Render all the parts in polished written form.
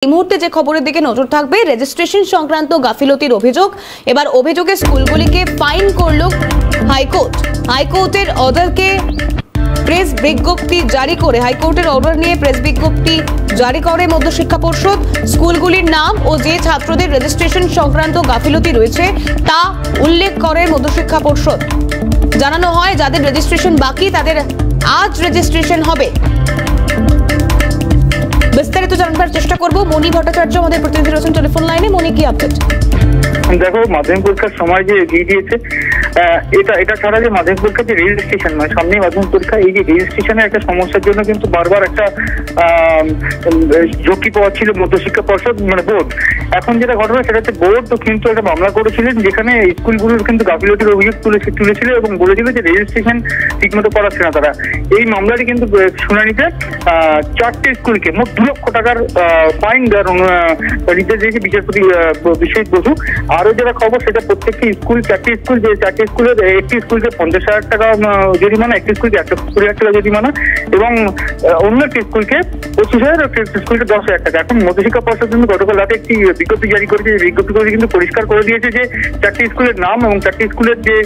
এই মুহূর্তে যে খবরের দিকে নজর থাকবে, রেজিস্ট্রেশন সংক্রান্ত গাফিলতির অভিযোগ। এবার অভিযোগে স্কুলগুলিকে ফাইন করল হাইকোর্ট। হাইকোর্টের অর্ডারকে প্রেস বিজ্ঞপ্তি জারি করে হাইকোর্টের অর্ডার নিয়ে প্রেস বিজ্ঞপ্তি জারি করে মধ্যশিক্ষা পর্ষদ। স্কুলগুলির নাম ও যে ছাত্রদের রেজিস্ট্রেশন সংক্রান্ত গাফিলতি রয়েছে তা উল্লেখ করে মধ্যশিক্ষা পর্ষদ। জানানো হয় যাদের রেজিস্ট্রেশন বাকি তাদের আজ রেজিস্ট্রেশন হবে। বিস্তারিত জানবার চেষ্টা করব। মণি ভট্টাচার্য আমাদের প্রতিনিধি রয়েছেন টেলিফোন লাইনে। মণি, কি আপডেট? দেখো, মাধ্যমিক পরীক্ষার সময় যে এগিয়ে দিয়েছে, এটা ছাড়া যে মাধ্যমিক পরীক্ষার যে রেজিস্ট্রেশন, মানে সামনে মাধ্যমিক পরীক্ষা, এই যে রেজিস্ট্রেশনের একটা সমস্যার জন্য কিন্তু বারবার একটা ঝুঁকি পাওয়া ছিল মধ্যশিক্ষা পর্ষদ, মানে বোর্ড। এখন যেটা ঘটনা সেটা হচ্ছে বোর্ড তো কিন্তু একটা মামলা করেছিলেন যেখানে স্কুলগুলোর কিন্তু গাফিলতির অভিযোগ তুলেছিল এবং বলেছিল যে রেজিস্ট্রেশন ঠিকমতো করাচ্ছে না তারা। এই মামলাটি কিন্তু শুনানিতে 4টে স্কুলকে মোট 2 লক্ষ টাকার ফাইন দেওয়ার নির্দেশ দিয়েছে বিচারপতি বিশ্বজিৎ বসু। আরো যেটা খবর সেটা প্রত্যেকটি স্কুল, 4টি স্কুল, যে 4টি স্কুলের একটি স্কুলকে 50,000 টাকা জরিমানা, একটি স্কুলকে 1,20,000 টাকা জরিমানা এবং অন্য একটি স্কুলকে 25,000, একটি স্কুলকে 10,000 টাকা। এখন মধ্যশিক্ষা পর্ষদ কিন্তু গতকাল রাতে একটি বিজ্ঞপ্তি জারি করেছে। বিজ্ঞপ্তি করে কিন্তু পরিষ্কার করে দিয়েছে যে 4টি স্কুলের নাম এবং 4টি স্কুলের যে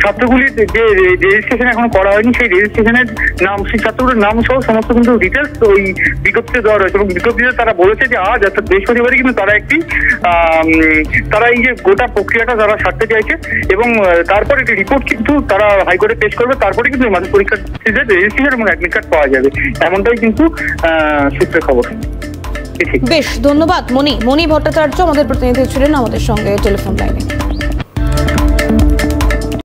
ছাত্রগুলির যে রেজিস্ট্রেশন এখনো করা হয়নি সেই রেজিস্ট্রেশনের নাম, সেই ছাত্রগুলোর নাম সহ সমস্ত কিন্তু ডিটেলস ওই বিজ্ঞপ্তিতে দেওয়া রয়েছে। এবং বিজ্ঞপ্তিতে তারা বলেছে যে আজ অর্থাৎ বৃহস্পতিবারই কিন্তু তারা এই যে গোটা প্রক্রিয়াটা তারা সারতে চাইছে এবং তারপর একটি রিপোর্ট কিন্তু তারা হাইকোর্টে পেশ করবে। তারপরে কিন্তু মাধ্যমিক পরীক্ষার্থীদের রেজিস্ট্রেশন এবং অ্যাডমিট কার্ড পাওয়া যাবে, এমনটাই কিন্তু সূত্রের খবর। বেশ, ধন্যবাদ মণি ভট্টাচার্য আমাদের প্রতিনিধি ছিলেন আমাদের সঙ্গে টেলিফোন লাইনে।